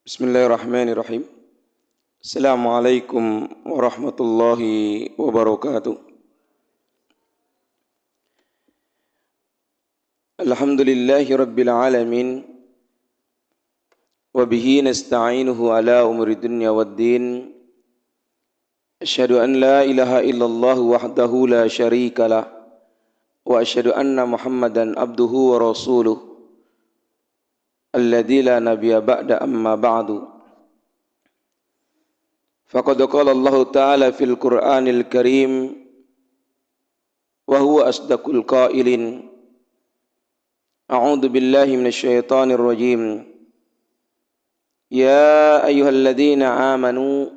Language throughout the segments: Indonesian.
Bismillahirrahmanirrahim. Assalamualaikum warahmatullahi wabarakatuh. Alhamdulillahi rabbil alamin. Wabihi nasta'inuhu ala umuri dunya waddin. Asyhadu an la ilaha illallah wahdahu la syarika lah. Wa asyhadu anna muhammadan abduhu wa rasuluh. Alladzi la nabiyya ba'da amma ba'du. Faqad qala Allah Ta'ala fil Qur'anil Karim wa huwa asdaqul qailin. A'udzu billahi minasyaitonir rajim. Ya ayyuhalladzina amanu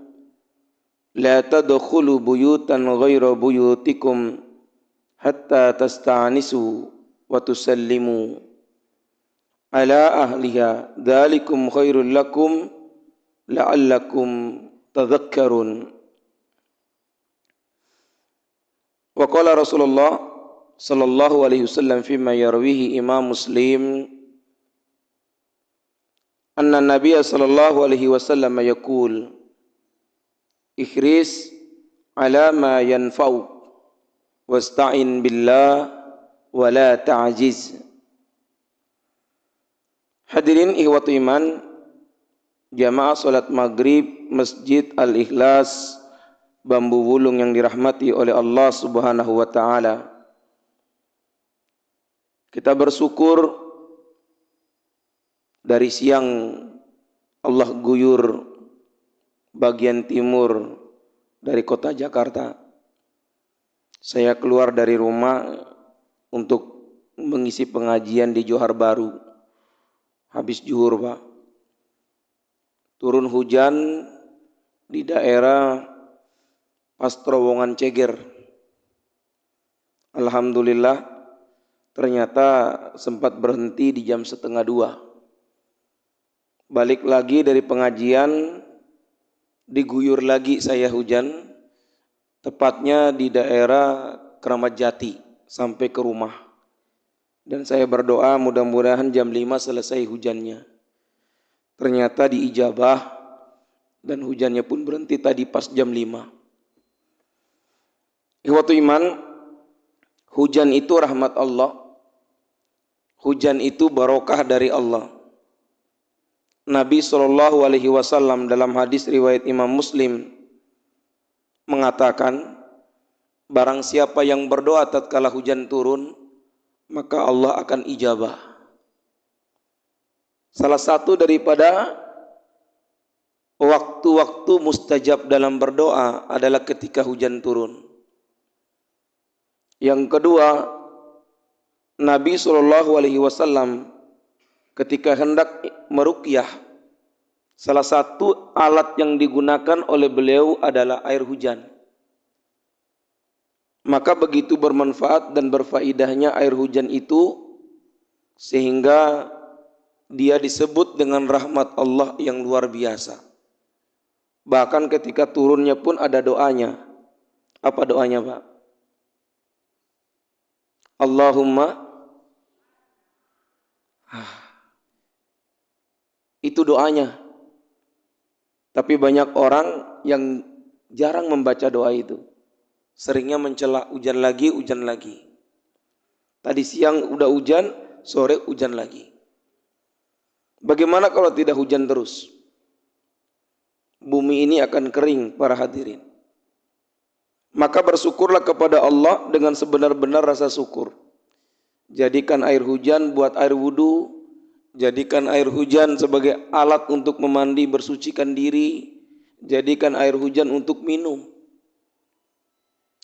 la tadkhulu buyutan ghaira buyutikum hatta tasta'nisu wa tusallimu ala ahliha dzalikum khairul lakum la'allakum tadhakkarun. Wa qala Rasulullah sallallahu alaihi wasallam fima yarwihi Imam Muslim anna Nabiy sallallahu alaihi wasallam yaqul ihris ala ma yanfa'u wasta'in billah wa la ta'jiz. Hadirin ikhwatu iman, jamaah salat maghrib Masjid Al-Ikhlas Bambu Wulung yang dirahmati oleh Allah Subhanahu wa taala. Kita bersyukur dari siang Allah guyur bagian timur dari kota Jakarta. Saya keluar dari rumah untuk mengisi pengajian di Johar Baru. Habis zuhur, Pak. Turun hujan di daerah pas terowongan Ceger. Alhamdulillah ternyata sempat berhenti di jam 1:30. Balik lagi dari pengajian, diguyur lagi saya hujan, tepatnya di daerah Keramat Jati sampai ke rumah. Dan saya berdoa mudah-mudahan jam 5 selesai hujannya. Ternyata diijabah dan hujannya pun berhenti tadi pas jam 5. Ikhwatu iman, hujan itu rahmat Allah. Hujan itu barokah dari Allah. Nabi SAW dalam hadis riwayat Imam Muslim mengatakan, barang siapa yang berdoa tatkala hujan turun, maka Allah akan ijabah. Salah satu daripada waktu-waktu mustajab dalam berdoa adalah ketika hujan turun. Yang kedua, Nabi SAW ketika hendak meruqyah, salah satu alat yang digunakan oleh beliau adalah air hujan. Maka begitu bermanfaat dan berfaidahnya air hujan itu sehingga dia disebut dengan rahmat Allah yang luar biasa. Bahkan ketika turunnya pun ada doanya. Apa doanya, Pak? Allahumma. Itu doanya. Tapi banyak orang yang jarang membaca doa itu. Seringnya mencela hujan lagi. Tadi siang udah hujan, sore hujan lagi. Bagaimana kalau tidak hujan terus? Bumi ini akan kering, para hadirin. Maka bersyukurlah kepada Allah dengan sebenar-benar rasa syukur. Jadikan air hujan buat air wudu. Jadikan air hujan sebagai alat untuk memandi, bersucikan diri. Jadikan air hujan untuk minum.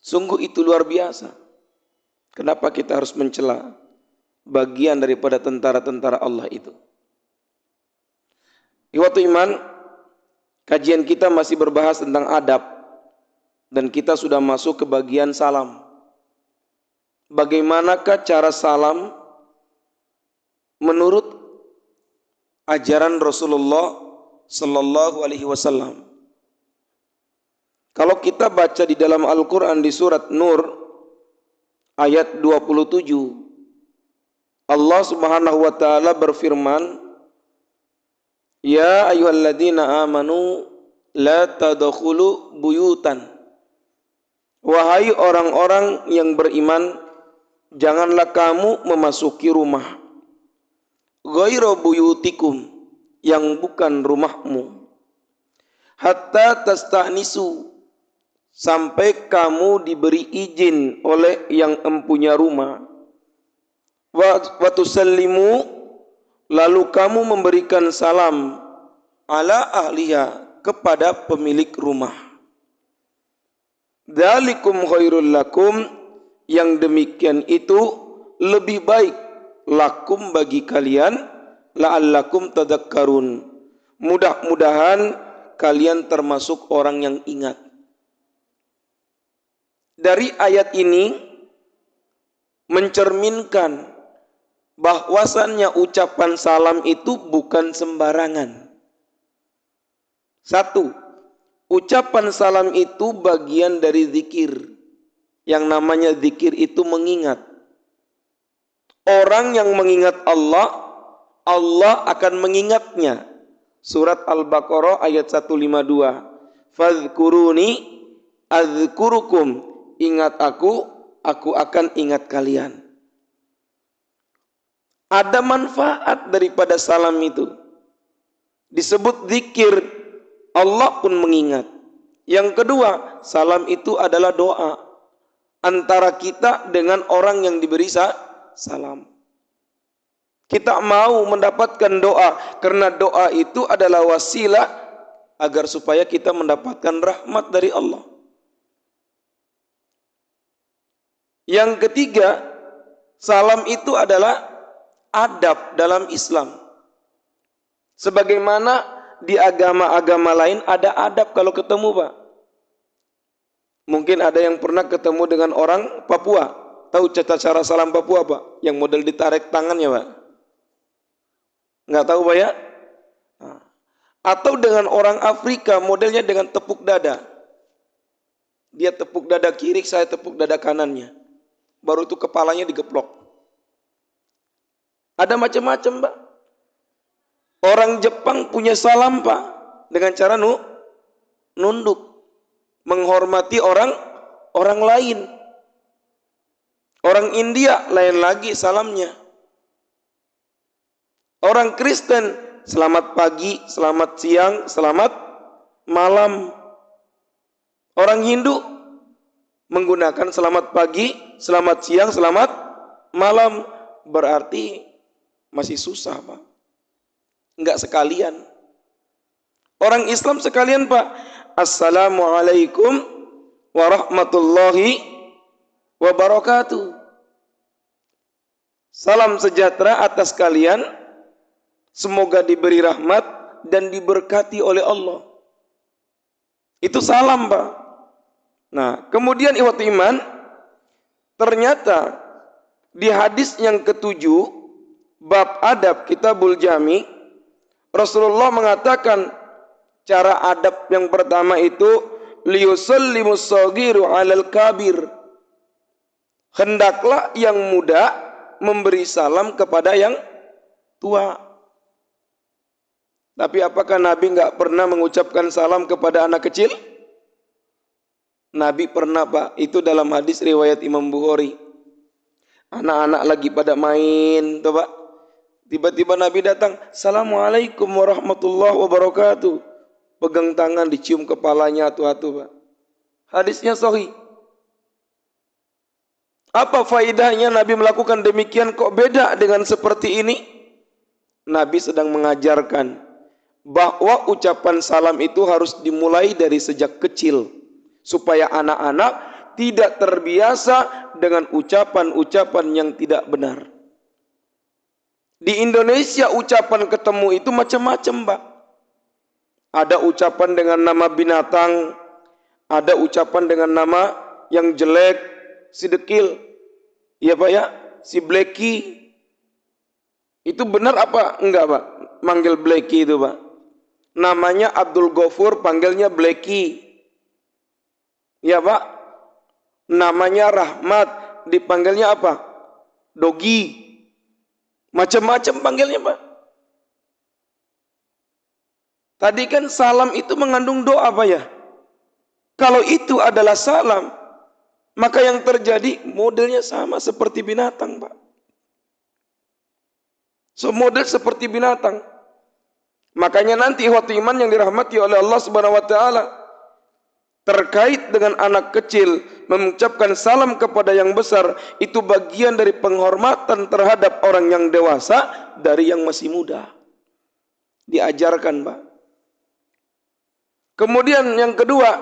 Sungguh itu luar biasa. Kenapa kita harus mencela bagian daripada tentara-tentara Allah itu? Ikhwatu iman, kajian kita masih berbahas tentang adab. Dan kita sudah masuk ke bagian salam. Bagaimanakah cara salam menurut ajaran Rasulullah Sallallahu Alaihi Wasallam? Kalau kita baca di dalam Al-Quran di surat Nur ayat 27, Allah Subhanahu wa taala berfirman, Ya ayyuhalladzina amanu la tadkhulu buyutan. Wahai orang-orang yang beriman, janganlah kamu memasuki rumah ghairu buyutikum, yang bukan rumahmu, hatta tasta'nisu, sampai kamu diberi izin oleh yang empunya rumah, wa tusallimu, lalu kamu memberikan salam, ala ahliha, kepada pemilik rumah. Dzalikum khairul lakum, yang demikian itu lebih baik, lakum, bagi kalian, la'allakum tadakkarun, mudah-mudahan kalian termasuk orang yang ingat. Dari ayat ini mencerminkan bahwasannya ucapan salam itu bukan sembarangan. Satu, ucapan salam itu bagian dari zikir. Yang namanya zikir itu mengingat. Orang yang mengingat Allah, Allah akan mengingatnya. Surat Al-Baqarah ayat 152. Fadhkuruni adzkurukum. Ingat aku akan ingat kalian. Ada manfaat daripada salam itu. Disebut zikir, Allah pun mengingat. Yang kedua, salam itu adalah doa antara kita dengan orang yang diberi salam. Kita mau mendapatkan doa, karena doa itu adalah wasilah agar supaya kita mendapatkan rahmat dari Allah. Yang ketiga, salam itu adalah adab dalam Islam. Sebagaimana di agama-agama lain ada adab kalau ketemu, Pak. Mungkin ada yang pernah ketemu dengan orang Papua. Tahu cara salam Papua, Pak? Yang model ditarik tangannya, Pak. Nggak tahu, Pak, ya? Nah. Atau dengan orang Afrika, modelnya dengan tepuk dada. Dia tepuk dada kiri, saya tepuk dada kanannya. Baru itu kepalanya digeplok. Ada macam-macam, Pak. Orang Jepang punya salam, Pak, dengan cara nunduk. Menghormati orang lain. Orang India lain lagi salamnya. Orang Kristen selamat pagi, selamat siang, selamat malam. Orang Hindu menggunakan selamat pagi, selamat siang, selamat malam. Berarti masih susah, Pak. Enggak sekalian. Orang Islam sekalian, Pak. Assalamualaikum warahmatullahi wabarakatuh. Salam sejahtera atas kalian. Semoga diberi rahmat dan diberkati oleh Allah. Itu salam, Pak. Nah, kemudian ikhwat iman, ternyata di hadis yang ketujuh, bab adab Kitabul Jami, Rasulullah mengatakan cara adab yang pertama itu liyusallimus saghiru 'alal kabir. Hendaklah yang muda memberi salam kepada yang tua. Tapi apakah Nabi enggak pernah mengucapkan salam kepada anak kecil? Nabi pernah, Pak. Itu dalam hadis riwayat Imam Bukhari. Anak-anak lagi pada main, tuh, Pak. Tiba-tiba Nabi datang, Assalamualaikum warahmatullahi wabarakatuh. Pegang tangan, dicium kepalanya, Pak. Hadisnya sahih. Apa faedahnya Nabi melakukan demikian, kok beda dengan seperti ini? Nabi sedang mengajarkan bahwa ucapan salam itu harus dimulai dari sejak kecil, supaya anak-anak tidak terbiasa dengan ucapan-ucapan yang tidak benar. Di Indonesia ucapan ketemu itu macam-macam, Pak. Ada ucapan dengan nama binatang, ada ucapan dengan nama yang jelek, si dekil, ya Pak ya, si Blacky. Itu benar apa enggak, Pak? Manggil Blacky itu, Pak. Namanya Abdul Ghafur, panggilnya Blacky. Ya, Pak. Namanya Rahmat, dipanggilnya apa? Dogi. Macam-macam panggilnya, Pak. Tadi kan salam itu mengandung doa Pak ya. Kalau itu adalah salam, maka yang terjadi modelnya sama seperti binatang Pak. So model seperti binatang. Makanya nanti ikhwati iman yang dirahmati oleh Allah Subhanahu wa taala, terkait dengan anak kecil mengucapkan salam kepada yang besar, itu bagian dari penghormatan terhadap orang yang dewasa dari yang masih muda. Diajarkan Pak. Kemudian yang kedua,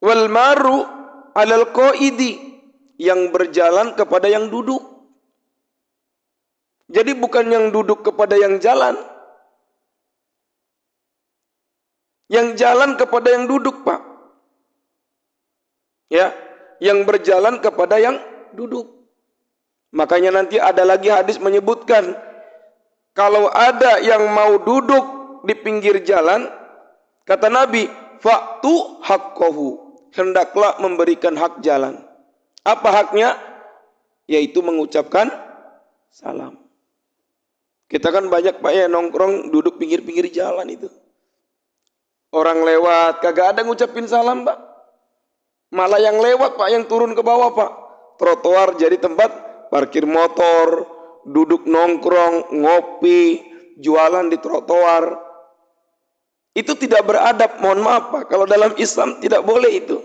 wal maru alal qaidi, yang berjalan kepada yang duduk. Jadi bukan yang duduk kepada yang jalan. Yang jalan kepada yang duduk, Pak. Ya, yang berjalan kepada yang duduk. Makanya nanti ada lagi hadis menyebutkan, kalau ada yang mau duduk di pinggir jalan, kata Nabi, fa'tu haqqahu, hendaklah memberikan hak jalan. Apa haknya? Yaitu mengucapkan salam. Kita kan banyak Pak ya nongkrong duduk pinggir-pinggir jalan itu. Orang lewat kagak ada ngucapin salam Pak. Malah yang lewat Pak yang turun ke bawah Pak. Trotoar jadi tempat parkir motor, duduk nongkrong, ngopi, jualan di trotoar. Itu tidak beradab, mohon maaf Pak. Kalau dalam Islam tidak boleh itu.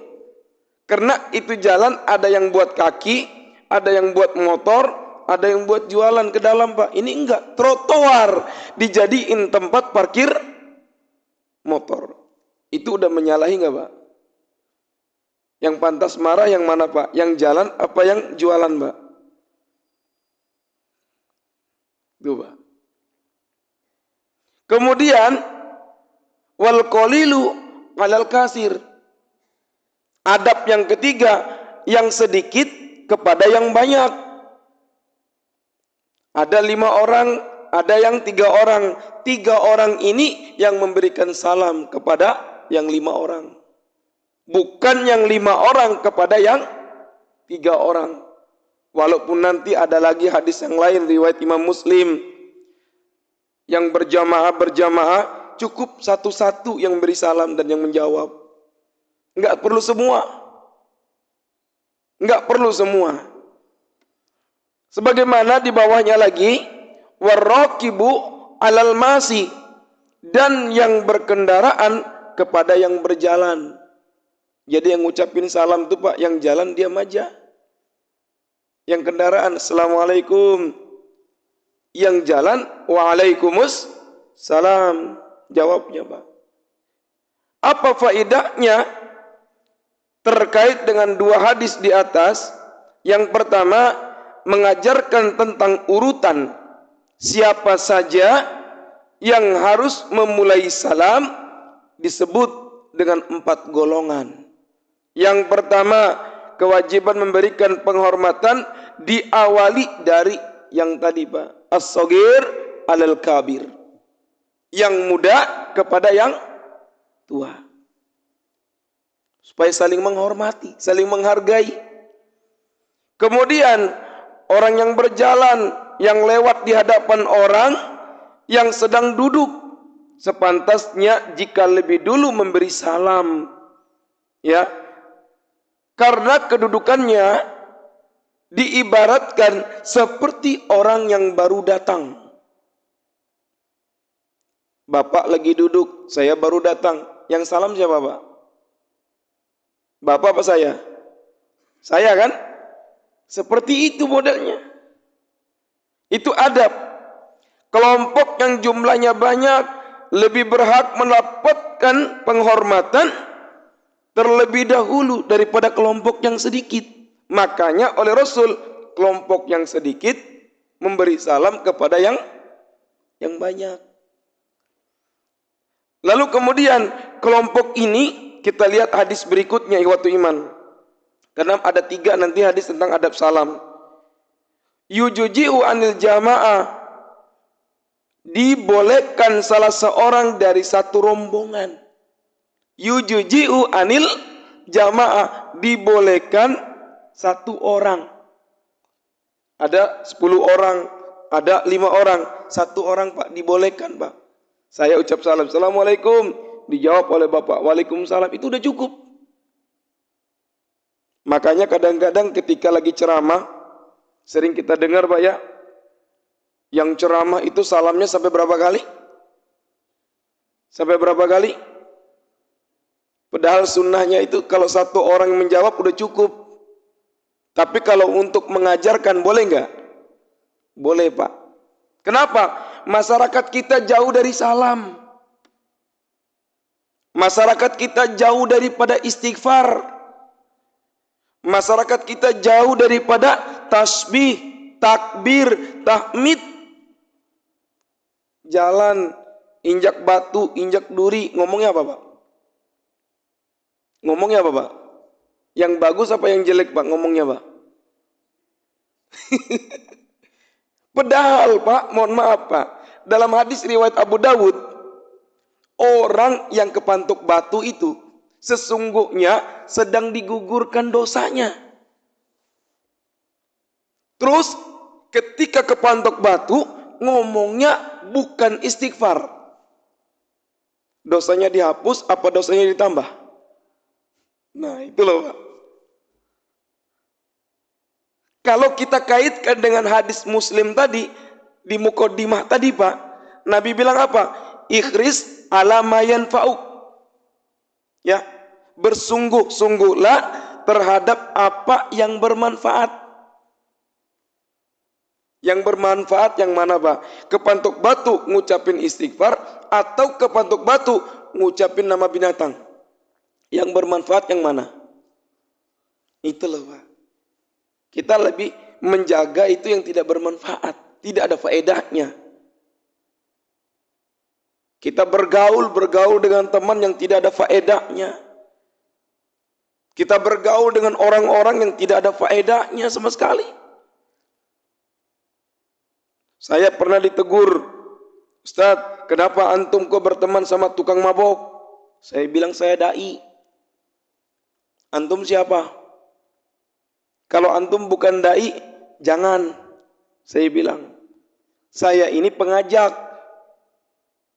Karena itu jalan ada yang buat kaki, ada yang buat motor, ada yang buat jualan ke dalam Pak. Ini enggak, trotoar dijadiin tempat parkir motor. Itu udah menyalahi enggak Pak? Yang pantas marah yang mana Pak? Yang jalan apa yang jualan Pak? Itu Pak. Kemudian wal qalilu alal kasir. Adab yang ketiga, yang sedikit kepada yang banyak. Ada 5 orang, ada yang 3 orang. 3 orang ini yang memberikan salam kepada yang 5 orang. Bukan yang 5 orang kepada yang 3 orang. Walaupun nanti ada lagi hadis yang lain riwayat Imam Muslim, yang berjamaah cukup satu-satu yang beri salam dan yang menjawab. Enggak perlu semua. Enggak perlu semua. Sebagaimana di bawahnya lagi, warraqibu alal masi, dan yang berkendaraan kepada yang berjalan. Jadi yang ngucapin salam itu Pak, yang jalan diam aja. Yang kendaraan, assalamualaikum. Yang jalan, waalaikumsalam. Salam, jawabnya Pak. Apa faedahnya terkait dengan 2 hadis di atas? Yang pertama, mengajarkan tentang urutan siapa saja yang harus memulai salam, disebut dengan 4 golongan. Yang pertama, kewajiban memberikan penghormatan diawali dari yang tadi Pak, as-saghir alal kabir. Yang muda kepada yang tua. Supaya saling menghormati, saling menghargai. Kemudian orang yang berjalan, yang lewat di hadapan orang yang sedang duduk, sepantasnya jika lebih dulu memberi salam. Ya. Karena kedudukannya diibaratkan seperti orang yang baru datang. Bapak lagi duduk, saya baru datang. Yang salam siapa Pak? Bapak apa saya? Saya kan? Seperti itu modelnya. Itu adab. Kelompok yang jumlahnya banyak lebih berhak mendapatkan penghormatan terlebih dahulu daripada kelompok yang sedikit. Makanya oleh Rasul, kelompok yang sedikit memberi salam kepada yang banyak. Lalu kemudian kelompok ini kita lihat hadis berikutnya ikhwatu iman. Karena ada 3 nanti hadis tentang adab salam. Yujuji'u anil jamaah, dibolehkan salah seorang dari satu rombongan. Yujuji'u anil jamaah, dibolehkan satu orang. Ada 10 orang, ada 5 orang, 1 orang Pak dibolehkan Pak. Saya ucap salam, Assalamualaikum. Dijawab oleh bapak, Waalaikumsalam. Itu udah cukup. Makanya kadang-kadang ketika lagi ceramah, sering kita dengar Pak ya, yang ceramah itu salamnya sampai berapa kali? Sampai berapa kali? Padahal sunnahnya itu kalau satu orang yang menjawab udah cukup. Tapi kalau untuk mengajarkan boleh nggak? Boleh Pak. Kenapa? Masyarakat kita jauh dari salam. Masyarakat kita jauh daripada istighfar. Masyarakat kita jauh daripada tasbih, takbir, tahmid. Jalan, injak batu, injak duri. Ngomongnya apa Pak? Ngomongnya apa Pak? Yang bagus apa yang jelek Pak? Ngomongnya Pak? Padahal Pak, mohon maaf Pak, dalam hadis riwayat Abu Dawud, orang yang kepantuk batu itu sesungguhnya sedang digugurkan dosanya. Terus ketika kepantuk batu, ngomongnya bukan istighfar. Dosanya dihapus apa dosanya ditambah? Nah itu loh Pak. Kalau kita kaitkan dengan hadis Muslim tadi, di mukaddimah tadi Pak, Nabi bilang apa? Ikhris ala ma yanfa'uk. Ya, bersungguh-sungguhlah terhadap apa yang bermanfaat. Yang bermanfaat yang mana Pak? Kepantuk batu ngucapin istighfar atau kepantuk batu ngucapin nama binatang? Yang bermanfaat yang mana? Itu loh Pak. Kita lebih menjaga itu yang tidak bermanfaat, tidak ada faedahnya. Kita bergaul dengan teman yang tidak ada faedahnya. Kita bergaul dengan orang-orang yang tidak ada faedahnya sama sekali. Saya pernah ditegur, Ustaz, kenapa antum kok berteman sama tukang mabok? Saya bilang saya dai. Antum siapa? Kalau antum bukan dai, jangan. Saya bilang, saya ini pengajak.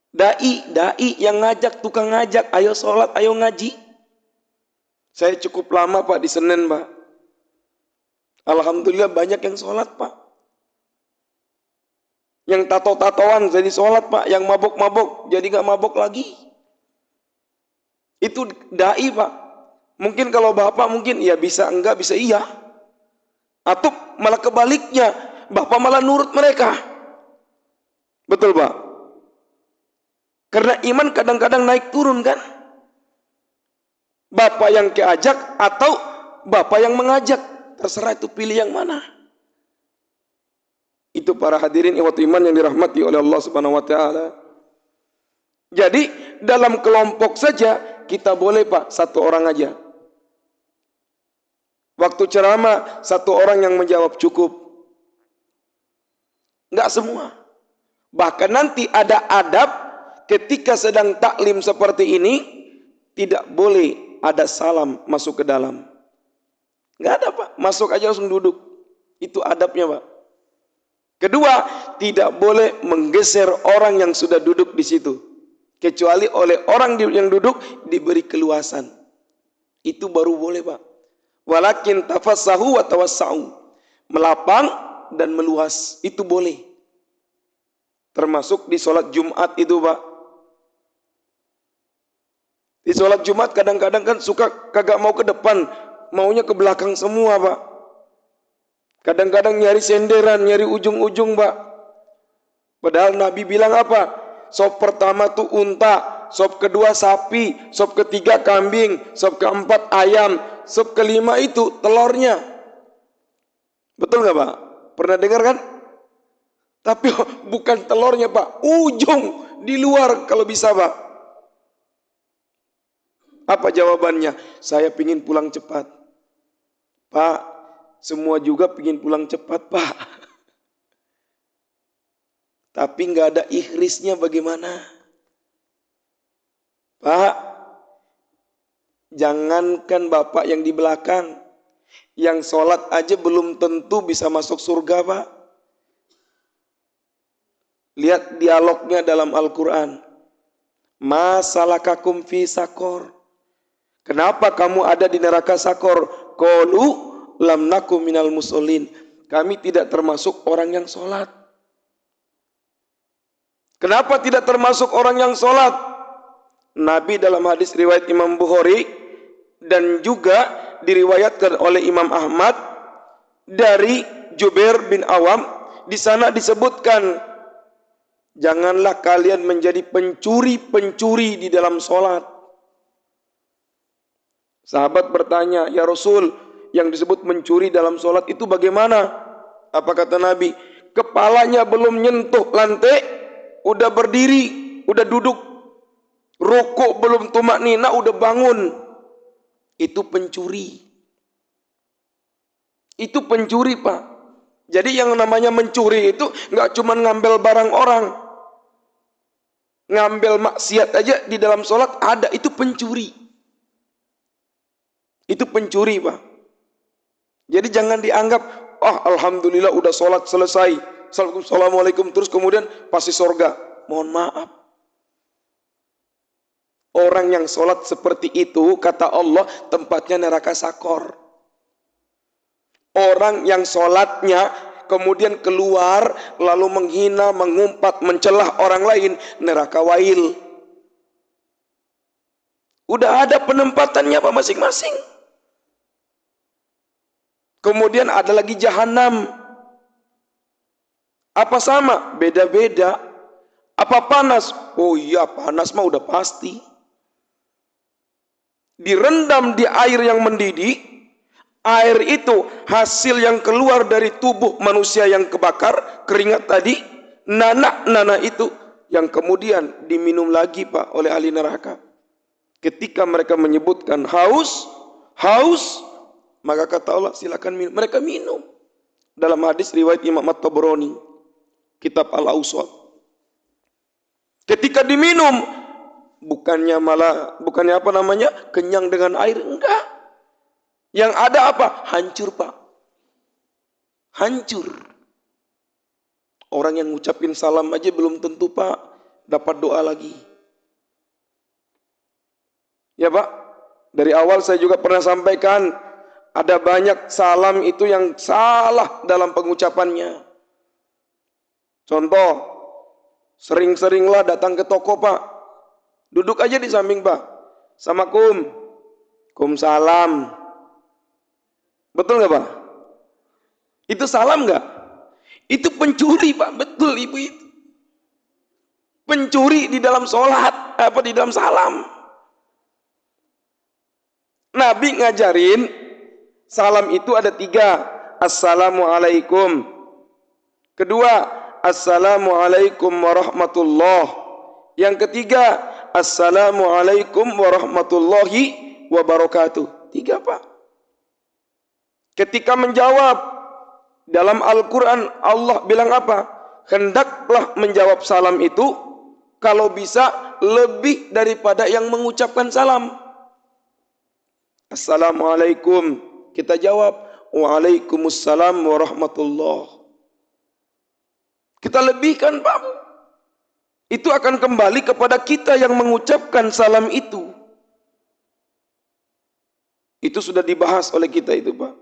Dai yang ngajak, tukang ngajak, ayo sholat, ayo ngaji. Saya cukup lama Pak di Senen Pak. Alhamdulillah banyak yang sholat Pak. Yang tato-tatoan jadi sholat Pak. Yang mabok-mabok jadi gak mabok lagi. Itu dai Pak. Mungkin kalau Bapak mungkin ya bisa enggak, bisa iya. Atau malah kebaliknya, Bapak malah nurut mereka. Betul Pak? Karena iman kadang-kadang naik turun kan? Bapak yang keajak atau Bapak yang mengajak. Terserah itu pilih yang mana. Itu para hadirin ikhwat iman yang dirahmati oleh Allah Subhanahu wa taala. Jadi dalam kelompok saja kita boleh Pak satu orang aja. Waktu ceramah satu orang yang menjawab cukup. Enggak semua. Bahkan nanti ada adab ketika sedang taklim seperti ini tidak boleh ada salam masuk ke dalam. Enggak ada Pak, masuk aja langsung duduk. Itu adabnya Pak. Kedua, tidak boleh menggeser orang yang sudah duduk di situ. Kecuali oleh orang yang duduk diberi keluasan. Itu baru boleh Pak. Walakin tafassahu wa tawassa'u. Melapang dan meluas. Itu boleh. Termasuk di sholat Jumat itu Pak. Di sholat Jumat kadang-kadang kan suka kagak mau ke depan. Maunya ke belakang semua Pak. Kadang-kadang nyari senderan, nyari ujung-ujung Pak. Padahal Nabi bilang apa? Sop pertama tuh unta, sop kedua sapi, sop ketiga kambing, sop keempat ayam, sop kelima itu telurnya. Betul nggak Pak? Pernah dengar kan? Tapi bukan telurnya Pak, ujung di luar kalau bisa Pak. Apa jawabannya? Saya pingin pulang cepat. Pak, semua juga pingin pulang cepat Pak. Tapi nggak ada ikhrisnya bagaimana? Pak, jangankan Bapak yang di belakang, yang sholat aja belum tentu bisa masuk surga Pak. Lihat dialognya dalam Al-Quran. Masalakakum fi sakor. Kenapa kamu ada di neraka sakor? Qalu lam nakum minal musallin. Kami tidak termasuk orang yang sholat. Kenapa tidak termasuk orang yang sholat? Nabi dalam hadis riwayat Imam Bukhari dan juga diriwayatkan oleh Imam Ahmad dari Jubair bin Awam, di sana disebutkan, janganlah kalian menjadi pencuri-pencuri di dalam sholat. Sahabat bertanya, ya Rasul, yang disebut mencuri dalam sholat itu bagaimana? Apa kata Nabi? Kepalanya belum nyentuh lantai, udah berdiri, udah duduk. Rukuk belum tumak nina, udah bangun. Itu pencuri. Itu pencuri, Pak. Jadi yang namanya mencuri itu nggak cuma ngambil barang orang. Ngambil maksiat aja di dalam sholat ada, itu pencuri. Itu pencuri, Pak. Jadi jangan dianggap, alhamdulillah udah sholat selesai. Assalamualaikum, terus kemudian pasti surga. Mohon maaf. Orang yang sholat seperti itu, kata Allah, tempatnya neraka sakor. Orang yang sholatnya kemudian keluar lalu menghina, mengumpat, mencelah orang lain, neraka wail. Udah ada penempatannya Pak masing-masing. Kemudian ada lagi jahanam. Apa sama? Beda-beda. Apa panas? Oh iya, panas mah udah pasti. Direndam di air yang mendidih, air itu hasil yang keluar dari tubuh manusia yang kebakar, keringat tadi, nanah itu yang kemudian diminum lagi Pak oleh ahli neraka. Ketika mereka menyebutkan haus, maka kata Allah silakan minum. Mereka minum. Dalam hadis riwayat Imam At-Tabrani, kitab Al-Awsat. Ketika diminum, bukannya kenyang dengan air, enggak. Yang ada apa? Hancur, Pak. Hancur. Orang yang ngucapin salam aja belum tentu, Pak, dapat doa lagi. Ya, Pak. Dari awal saya juga pernah sampaikan, ada banyak salam itu yang salah dalam pengucapannya. Contoh, sering-seringlah datang ke toko, Pak. Duduk aja di samping, Pak. Sama kum salam. Betul nggak, Pak? Itu salam nggak? Itu pencuri, Pak. Betul, Ibu itu. Pencuri di dalam sholat, di dalam salam. Nabi ngajarin salam itu ada 3. Assalamualaikum. Kedua, Assalamualaikum warahmatullahi. Yang ketiga, Assalamualaikum warahmatullahi wabarakatuh. 3, Pak. Ketika menjawab dalam Al-Quran, Allah bilang apa? Hendaklah menjawab salam itu kalau bisa lebih daripada yang mengucapkan salam. Assalamualaikum, kita jawab Waalaikumsalam warahmatullahi. Kita lebihkan, Pak. Itu akan kembali kepada kita yang mengucapkan salam itu. Itu sudah dibahas oleh kita itu, Pak.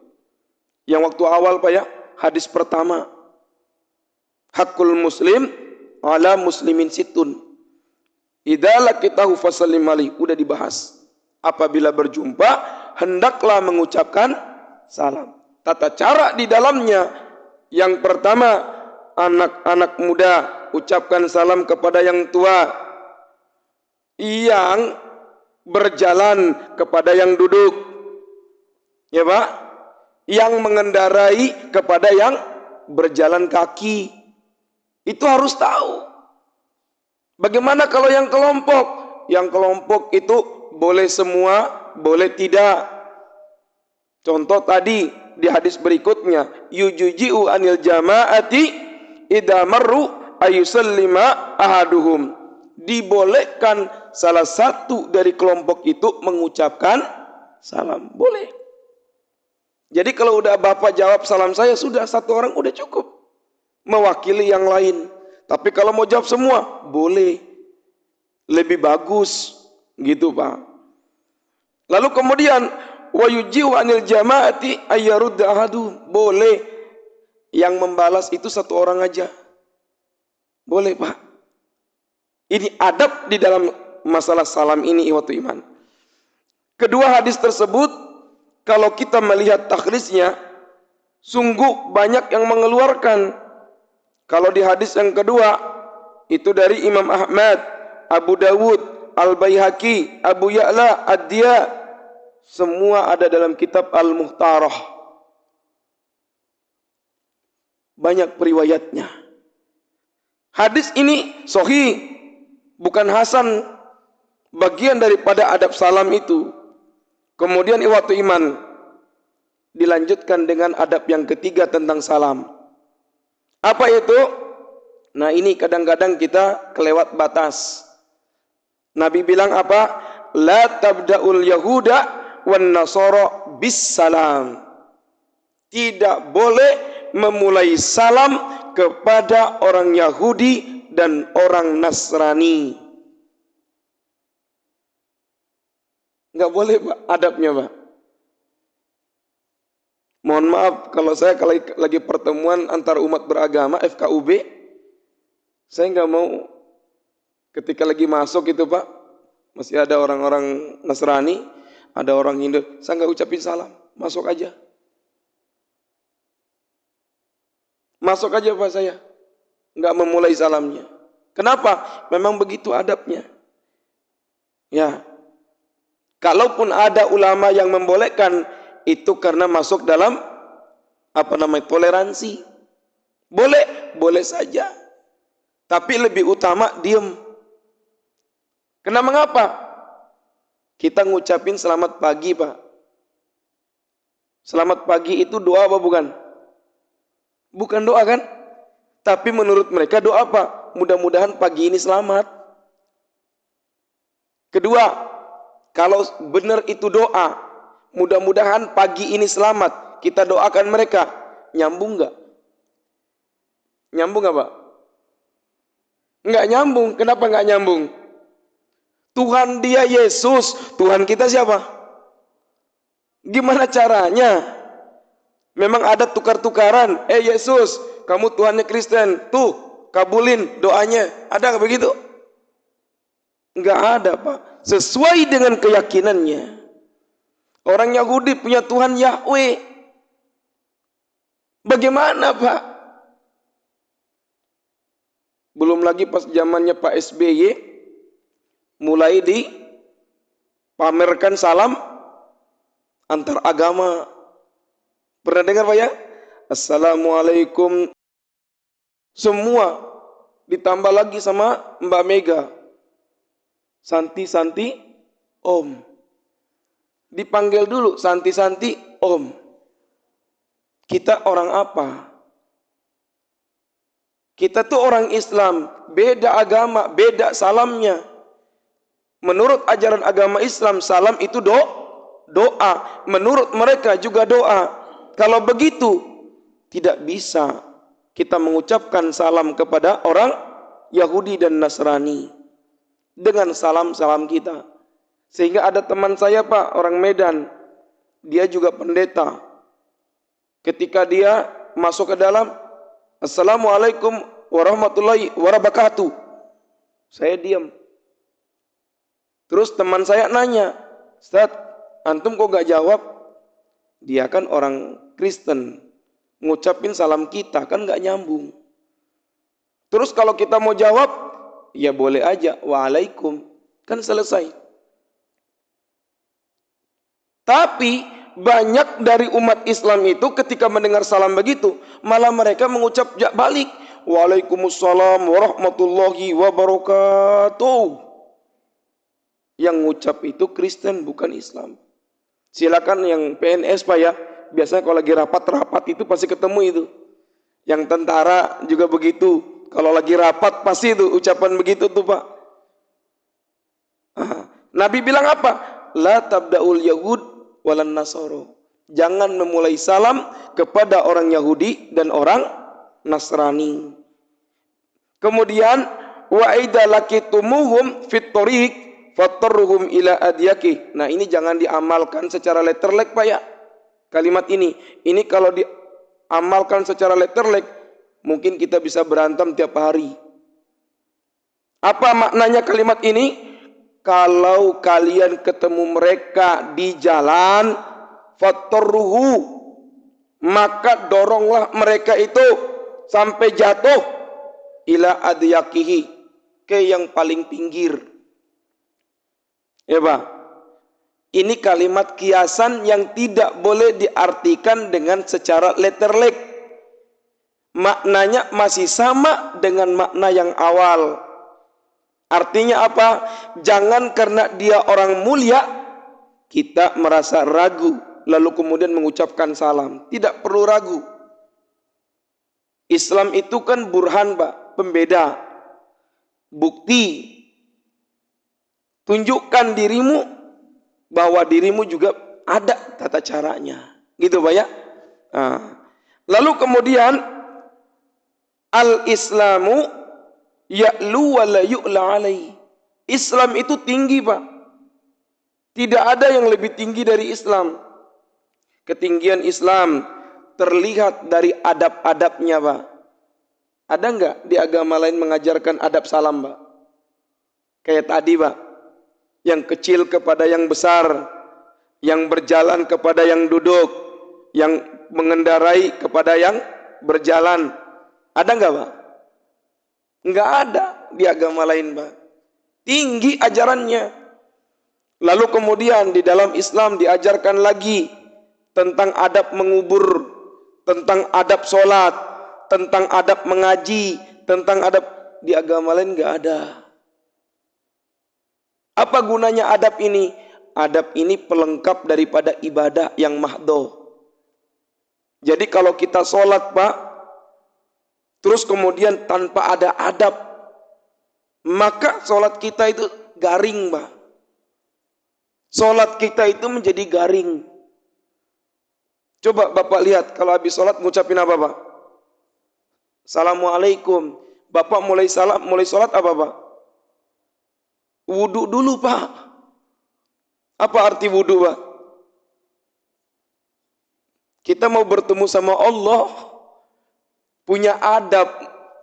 Yang waktu awal, Pak, ya, hadis pertama. Hakul muslim ala muslimin situn. Idza laqitahu fasallim alaihi. Udah dibahas. Apabila berjumpa, hendaklah mengucapkan salam. Tata cara di dalamnya, yang pertama, anak-anak muda ucapkan salam kepada yang tua, yang berjalan kepada yang duduk, ya Pak, yang mengendarai kepada yang berjalan kaki. Itu harus tahu. Bagaimana kalau yang kelompok? Yang kelompok itu boleh semua, boleh tidak. Contoh tadi di hadis berikutnya, yujuji'u anil jama'ati idza marru ayusallima ahaduhum. Dibolehkan salah satu dari kelompok itu mengucapkan salam. Boleh. Jadi kalau udah Bapak jawab salam saya, sudah satu orang udah cukup. Mewakili yang lain. Tapi kalau mau jawab semua, boleh. lebih bagus, gitu Pak. Lalu kemudian wa yujiu anil jama'ati ayyarudda ahadu, boleh yang membalas itu satu orang aja. Boleh Pak. Ini adab di dalam masalah salam ini ikhwatu iman. Kedua hadis tersebut kalau kita melihat takhrisnya sungguh banyak yang mengeluarkan. Kalau di hadis yang kedua itu dari Imam Ahmad, Abu Dawud, Al-Baihaqi, Abu Ya'la, Ad-Diya, semua ada dalam kitab Al-Muhtarah. Banyak periwayatnya. Hadis ini sahih, bukan hasan, bagian daripada adab salam itu. Kemudian ikhwatu iman, dilanjutkan dengan adab yang ketiga tentang salam. Apa itu? Nah ini kadang-kadang kita kelewat batas. Nabi bilang apa? La tabda'ul yahuda wan nasara bis salam. Tidak boleh memulai salam kepada orang Yahudi dan orang Nasrani. Enggak boleh Pak, adabnya Pak. Mohon maaf kalau saya lagi pertemuan antar umat beragama FKUB, saya nggak mau ketika lagi masuk itu Pak, masih ada orang-orang Nasrani, ada orang Hindu, saya nggak ucapin salam, masuk aja. Masuk aja Pak saya, nggak memulai salamnya. Kenapa? Memang begitu adabnya. Ya, kalaupun ada ulama yang membolehkan, itu karena masuk dalam toleransi. Boleh saja. Tapi lebih utama diem. Kenapa mengapa? Kita ngucapin selamat pagi, Pak. Selamat pagi itu doa apa bukan? Bukan doa kan? Tapi menurut mereka doa apa? Mudah-mudahan pagi ini selamat. Kedua, kalau benar itu doa, mudah-mudahan pagi ini selamat, kita doakan mereka. Nyambung nggak? Nyambung nggak Pak? Nggak nyambung. Kenapa nggak nyambung? Tuhan dia Yesus, Tuhan kita siapa? Gimana caranya? Memang ada tukar-tukaran. Yesus, kamu Tuhannya Kristen, tuh kabulin doanya. Ada nggak begitu? Nggak ada Pak. Sesuai dengan keyakinannya. Orang Yahudi punya Tuhan Yahweh. Bagaimana Pak? Belum lagi pas zamannya Pak SBY, mulai dipamerkan salam antar agama. Pernah dengar Pak ya? Assalamualaikum. Semua ditambah lagi sama Mbak Mega. Santi-santi Om. Dipanggil dulu santi-santi Om. Kita orang apa? Kita tuh orang Islam, beda agama, beda salamnya. Menurut ajaran agama Islam, salam itu doa. Menurut mereka juga doa. Kalau begitu, tidak bisa kita mengucapkan salam kepada orang Yahudi dan Nasrani dengan salam-salam kita. Sehingga ada teman saya Pak, orang Medan, dia juga pendeta. Ketika dia masuk ke dalam, Assalamualaikum warahmatullahi wabarakatuh, saya diam. Terus teman saya nanya, Ustaz, antum kok gak jawab? Dia kan orang Kristen, ngucapin salam kita kan gak nyambung. Terus kalau kita mau jawab, ya boleh aja, waalaikum, kan selesai. Tapi banyak dari umat Islam itu ketika mendengar salam begitu, malah mereka mengucap balik, Waalaikumsalam warahmatullahi wabarakatuh. Yang ngucap itu Kristen bukan Islam. Silakan yang PNS Pak ya, biasanya kalau lagi rapat itu pasti ketemu itu. Yang tentara juga begitu, kalau lagi rapat pasti itu ucapan begitu tuh Pak. Nabi bilang apa? La tabda'ul yahud walan nasoro. Jangan memulai salam kepada orang Yahudi dan orang Nasrani. Kemudian wa idza laqitumuhum fit thoriq fatarruhum ila adyaki. Nah, ini jangan diamalkan secara letterlek Pak ya. Kalimat ini kalau diamalkan secara letterlek mungkin kita bisa berantem tiap hari. Apa maknanya kalimat ini? Kalau kalian ketemu mereka di jalan, fatarruhu, maka doronglah mereka itu sampai jatuh ila adyakihi, ke yang paling pinggir. Ya Pak, ini kalimat kiasan yang tidak boleh diartikan dengan secara letterlek. Maknanya masih sama dengan makna yang awal. Artinya apa? Jangan karena dia orang mulia kita merasa ragu lalu kemudian mengucapkan salam. Tidak perlu ragu. Islam itu kan burhan Pak, pembeda, bukti. Tunjukkan dirimu bahwa dirimu juga ada tata caranya. Gitu Pak ya. Nah, lalu kemudian al-Islamu ya'lu wa la yu'la alaihi. Islam itu tinggi Pak. Tidak ada yang lebih tinggi dari Islam. Ketinggian Islam terlihat dari adab-adabnya Pak. Ada enggak di agama lain mengajarkan adab salam Pak? Kayak tadi Pak. Yang kecil kepada yang besar, yang berjalan kepada yang duduk, yang mengendarai kepada yang berjalan. Ada enggak Pak? Enggak ada di agama lain Pak. Tinggi ajarannya. Lalu kemudian di dalam Islam diajarkan lagi tentang adab mengubur, tentang adab sholat, tentang adab mengaji, tentang adab. Di agama lain enggak ada. Apa gunanya adab ini? Adab ini pelengkap daripada ibadah yang mahdoh. Jadi kalau kita sholat Pak, terus kemudian tanpa ada adab, maka sholat kita itu garing Pak. Sholat kita itu menjadi garing. Coba Bapak lihat kalau habis sholat ngucapin apa Pak? Assalamualaikum. Bapak mulai sholat apa Pak? Wudu dulu Pak. Apa arti wudu Pak? Kita mau bertemu sama Allah, punya adab,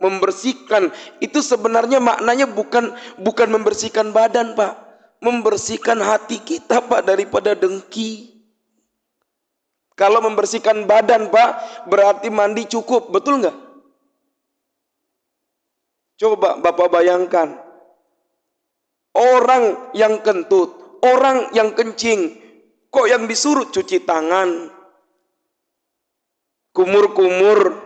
membersihkan. Itu sebenarnya maknanya bukan membersihkan badan Pak, membersihkan hati kita Pak daripada dengki. Kalau membersihkan badan Pak berarti mandi cukup, betul nggak? Coba Bapak bayangkan, orang yang kentut, orang yang kencing, kok yang disuruh cuci tangan, kumur-kumur,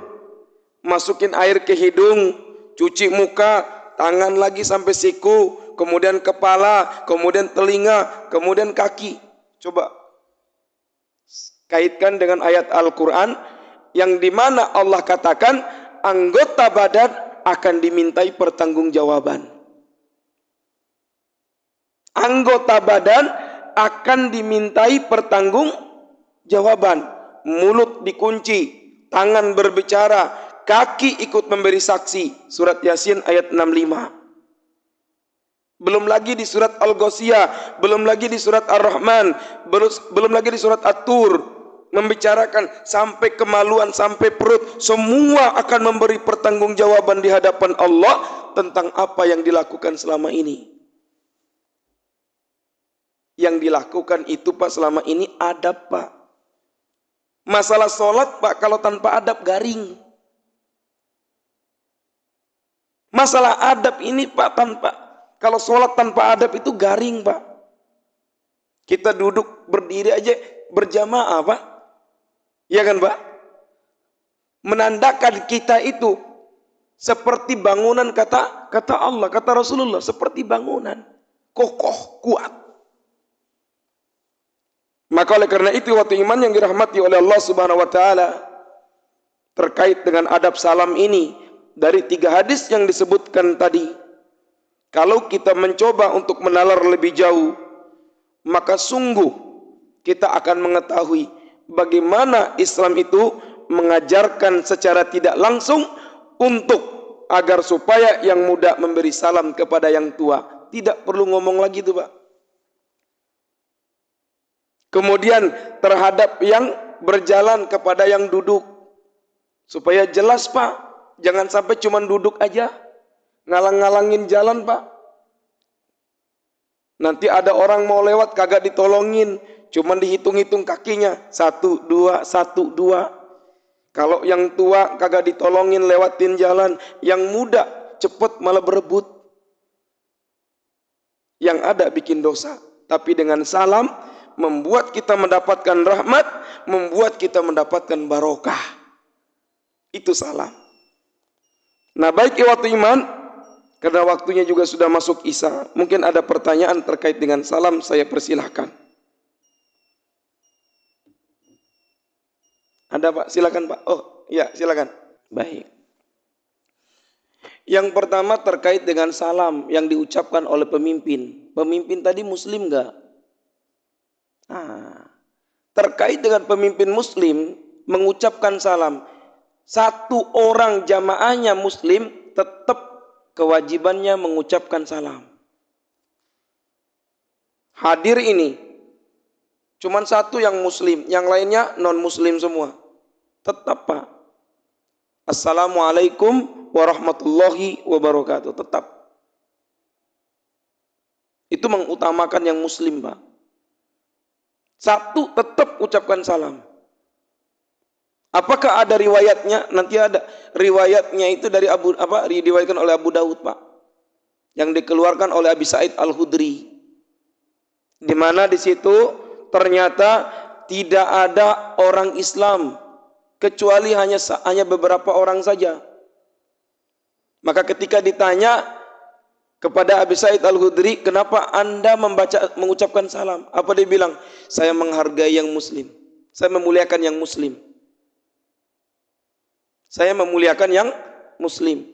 masukin air ke hidung, cuci muka, tangan lagi sampai siku, kemudian kepala, kemudian telinga, kemudian kaki. Coba kaitkan dengan ayat Al-Quran yang dimana Allah katakan anggota badan akan dimintai pertanggungjawaban. Anggota badan akan dimintai pertanggungjawaban. Mulut dikunci, tangan berbicara, kaki ikut memberi saksi. Surat Yasin ayat 65. Belum lagi di surat Al-Ghasyiyah, belum lagi di surat Ar-Rahman, belum lagi di surat At-Tur, membicarakan sampai kemaluan, sampai perut, semua akan memberi pertanggungjawaban di hadapan Allah tentang apa yang dilakukan selama ini. Yang dilakukan itu Pak selama ini adab Pak. Masalah sholat Pak kalau tanpa adab garing. Masalah adab ini Pak kalau sholat tanpa adab itu garing Pak. Kita duduk berdiri aja berjamaah Pak. Iya kan Pak? Menandakan kita itu seperti bangunan kata Allah, kata Rasulullah, seperti bangunan. Kokoh, kuat. Maka oleh karena itu waktu iman yang dirahmati oleh Allah Subhanahu wa taala terkait dengan adab salam ini dari 3 hadis yang disebutkan tadi, kalau kita mencoba untuk menalar lebih jauh, maka sungguh kita akan mengetahui bagaimana Islam itu mengajarkan secara tidak langsung untuk agar supaya yang muda memberi salam kepada yang tua. Tidak perlu ngomong lagi itu Pak. Kemudian terhadap yang berjalan kepada yang duduk. Supaya jelas Pak. Jangan sampai cuma duduk aja. Ngalang-ngalangin jalan Pak. Nanti ada orang mau lewat kagak ditolongin. Cuma dihitung-hitung kakinya. 1, 2, 1, 2. Kalau yang tua kagak ditolongin lewatin jalan. Yang muda cepet malah berebut. Yang ada bikin dosa. Tapi dengan salam membuat kita mendapatkan rahmat, membuat kita mendapatkan barokah. Itu salam. Nah baik ikhwatu iman, karena waktunya juga sudah masuk isya, mungkin ada pertanyaan terkait dengan salam, saya persilahkan. Ada Pak? Silakan Pak. Oh ya silakan. Baik. Yang pertama terkait dengan salam yang diucapkan oleh pemimpin. Pemimpin tadi muslim enggak? Terkait dengan pemimpin muslim mengucapkan salam, satu orang jamaahnya muslim tetap kewajibannya mengucapkan salam. Hadir ini cuman satu yang muslim, yang lainnya non muslim semua. Tetap Pak. Assalamualaikum warahmatullahi wabarakatuh. Tetap. Itu mengutamakan yang muslim Pak. Satu tetap ucapkan salam. Apakah ada riwayatnya? Nanti ada riwayatnya itu dari diriwayatkan oleh Abu Daud Pak. Yang dikeluarkan oleh Abi Sa'id Al-Khudri. Di mana di situ ternyata tidak ada orang Islam kecuali hanya beberapa orang saja. Maka ketika ditanya kepada Abi Sa'id Al-Khudri, kenapa Anda mengucapkan salam? Apa dia bilang? Saya menghargai yang muslim. Saya memuliakan yang muslim. Saya memuliakan yang muslim.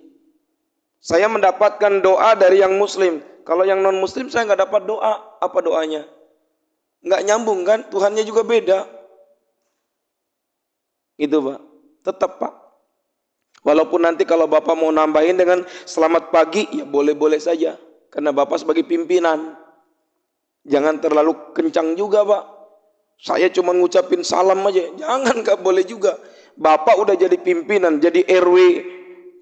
Saya mendapatkan doa dari yang muslim. Kalau yang non muslim saya nggak dapat doa. Apa doanya? Nggak nyambung kan? Tuhannya juga beda. Gitu Pak. Tetap Pak. Walaupun nanti kalau Bapak mau nambahin dengan selamat pagi, ya boleh-boleh saja. Karena Bapak sebagai pimpinan. Jangan terlalu kencang juga Pak. Saya cuma ngucapin salam aja. Jangan, gak boleh juga. Bapak udah jadi pimpinan, jadi RW,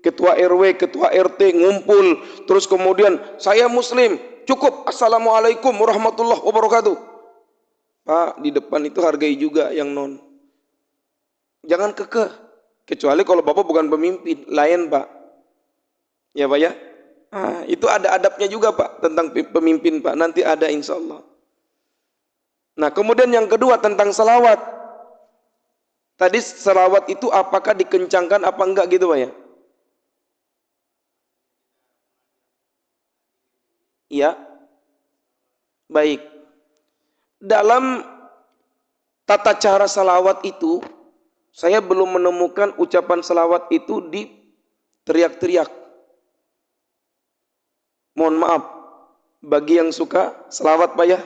ketua RW, ketua RT, ngumpul. Terus kemudian, saya muslim, cukup. Assalamualaikum warahmatullahi wabarakatuh. Pak, di depan itu hargai juga yang non. Jangan kekeh. Kecuali kalau Bapak bukan pemimpin, lain Pak. Ya Pak ya. Itu ada adabnya juga Pak tentang pemimpin Pak. Nanti ada insya Allah. Nah kemudian yang kedua tentang salawat. Tadi salawat itu apakah dikencangkan apa enggak gitu Pak ya? Iya. Baik. Dalam tata cara salawat itu, saya belum menemukan ucapan salawat itu di teriak-teriak. Mohon maaf, bagi yang suka salawat Pak ya.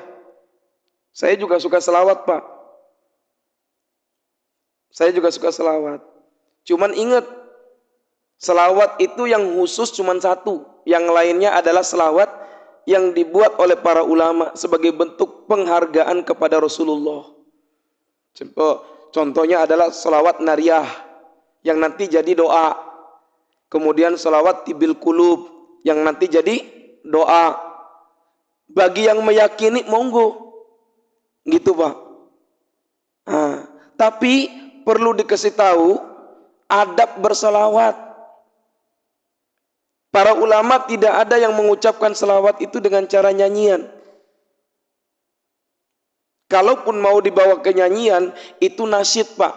Saya juga suka salawat Pak. Saya juga suka salawat. Cuman ingat, salawat itu yang khusus cuman satu. Yang lainnya adalah salawat yang dibuat oleh para ulama sebagai bentuk penghargaan kepada Rasulullah. Contohnya adalah salawat nariyah yang nanti jadi doa. Kemudian salawat tibil kulub yang nanti jadi doa. Bagi yang meyakini monggo. Gitu Pak. Tapi perlu dikasih tahu adab bersalawat. Para ulama tidak ada yang mengucapkan salawat itu dengan cara nyanyian. Kalaupun mau dibawa ke nyanyian, itu nasyid Pak.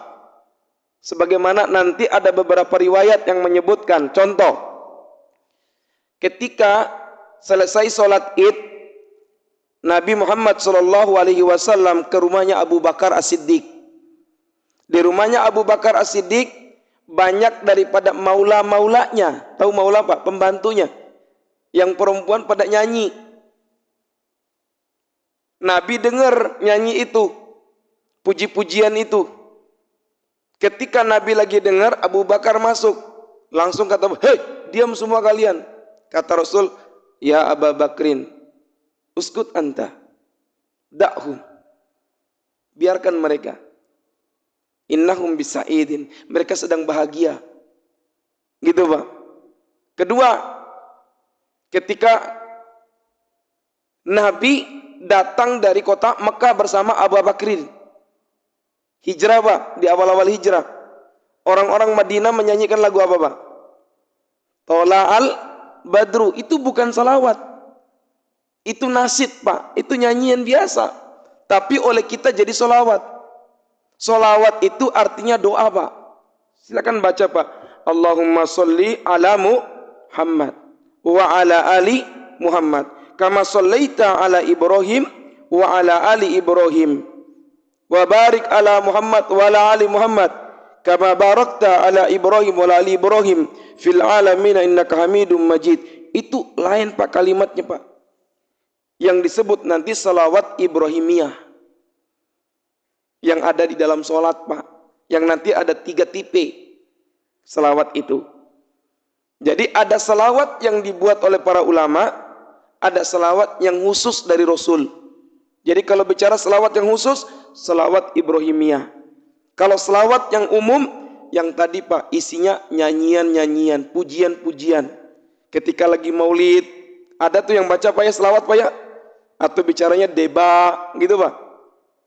Sebagaimana nanti ada beberapa riwayat yang menyebutkan. Contoh, ketika selesai sholat id, Nabi Muhammad SAW ke rumahnya Abu Bakar As-Siddiq. Di rumahnya Abu Bakar As-Siddiq, banyak daripada maula-maulanya. Tahu maula Pak? Pembantunya. Yang perempuan pada nyanyi. Nabi dengar nyanyi itu, puji-pujian itu. Ketika Nabi lagi dengar, Abu Bakar masuk. Langsung kata, hei, diam semua kalian. Kata Rasul, ya Aba Bakrin, uskut anta, da'hum, biarkan mereka. Innahum bisa'idin, mereka sedang bahagia. Gitu Pak. Kedua, ketika Nabi datang dari kota Mekah bersama Abu Bakrin, hijrah Pak, di awal-awal hijrah, orang-orang Madinah menyanyikan lagu apa Pak? Tola'al Badru. Itu bukan salawat, itu nasyid Pak, itu nyanyian biasa, tapi oleh kita jadi salawat. Salawat itu artinya doa Pak. Silakan baca Pak. Allahumma sholli ala Muhammad wa ala ali Muhammad kama shallaita ala Ibrahim wa ala ali Ibrahim wa barik ala Muhammad wa ala ali Muhammad kama barakta ala Ibrahim wa ala ali Ibrahim fil alamin innaka Hamidum Majid. Itu lain Pak kalimatnya Pak, yang disebut nanti salawat Ibrahimiyah yang ada di dalam sholat Pak, yang nanti ada 3 tipe salawat itu. Jadi ada salawat yang dibuat oleh para ulama, ada salawat yang khusus dari Rasul. Jadi kalau bicara salawat yang khusus, salawat Ibrahimiyah. Kalau salawat yang umum, yang tadi Pak, isinya nyanyian-nyanyian, pujian-pujian. Ketika lagi maulid, ada tuh yang baca Pak ya, salawat Pak ya, atau bicaranya deba gitu Pak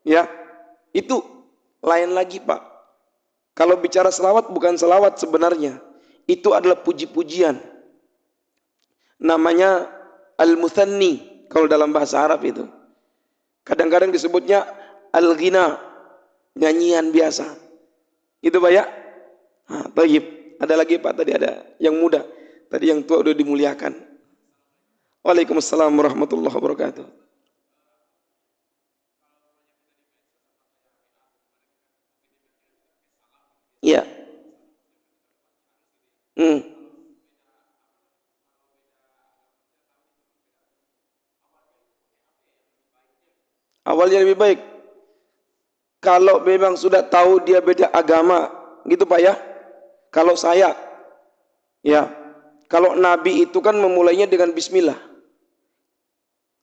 ya, itu lain lagi Pak. Kalau bicara selawat bukan selawat sebenarnya, itu adalah puji-pujian. Namanya al-muthanni kalau dalam bahasa Arab itu. Kadang-kadang disebutnya al-ghina, nyanyian biasa. Itu Pak ya. Nah, baik. Ada lagi Pak, tadi ada yang muda. Tadi yang tua udah dimuliakan. Waalaikumsalam warahmatullahi wabarakatuh. Iya. Awalnya lebih baik. Kalau memang sudah tahu dia beda agama, gitu Pak ya. Kalau saya, ya, kalau Nabi itu kan memulainya dengan Bismillah.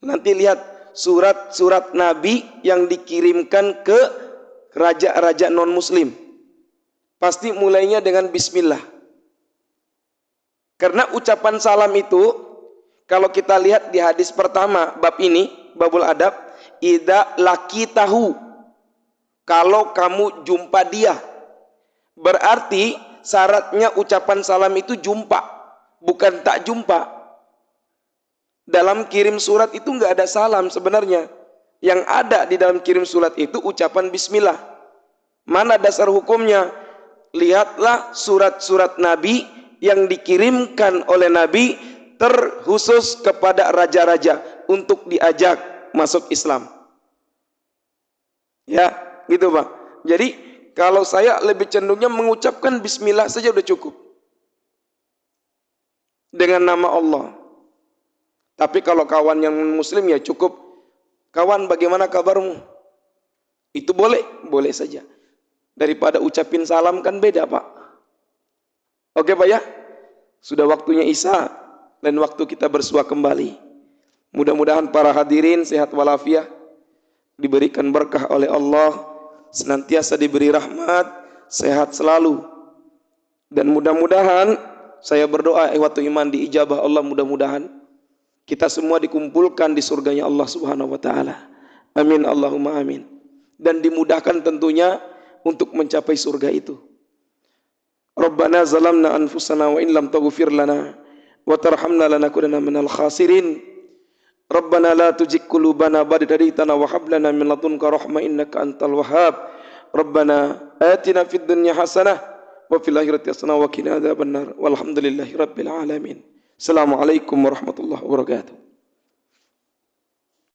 Nanti lihat surat-surat Nabi yang dikirimkan ke raja-raja non-Muslim, pasti mulainya dengan Bismillah. Karena ucapan salam itu, kalau kita lihat di hadis pertama bab ini, babul adab, idza laqitahu, kalau kamu jumpa dia, berarti syaratnya ucapan salam itu jumpa, bukan tak jumpa. Dalam kirim surat itu nggak ada salam sebenarnya. Yang ada di dalam kirim surat itu ucapan Bismillah. Mana dasar hukumnya? Lihatlah surat-surat Nabi yang dikirimkan oleh Nabi terkhusus kepada raja-raja untuk diajak masuk Islam. Ya, gitu Pak. Jadi kalau saya lebih cenderungnya mengucapkan Bismillah saja udah cukup. Dengan nama Allah. Tapi kalau kawan yang muslim ya cukup, kawan bagaimana kabarmu? Itu boleh, boleh saja. Daripada ucapin salam kan beda Pak. Oke Pak ya? Sudah waktunya Isya dan waktu kita bersua kembali. Mudah-mudahan para hadirin sehat walafiat, diberikan berkah oleh Allah, senantiasa diberi rahmat, sehat selalu. Dan mudah-mudahan saya berdoa waktu iman diijabah Allah, mudah-mudahan kita semua dikumpulkan di surganya Allah Subhanahu wa taala. Amin Allahumma amin. Dan dimudahkan tentunya untuk mencapai surga itu. Rabbana zalamna anfusana wa in lam taghfir lana wa tarhamna lanakunanna minal khasirin. Rabbana la tuzigh qulubana ba'da idh hadaytana wa hab lana min ladunka rahmah innaka antal wahhab. Rabbana atina fid dunya hasanah wa fil akhirati hasanah wa qina adzabannar. Walhamdulillahi rabbil alamin. Assalamualaikum warahmatullahi wabarakatuh.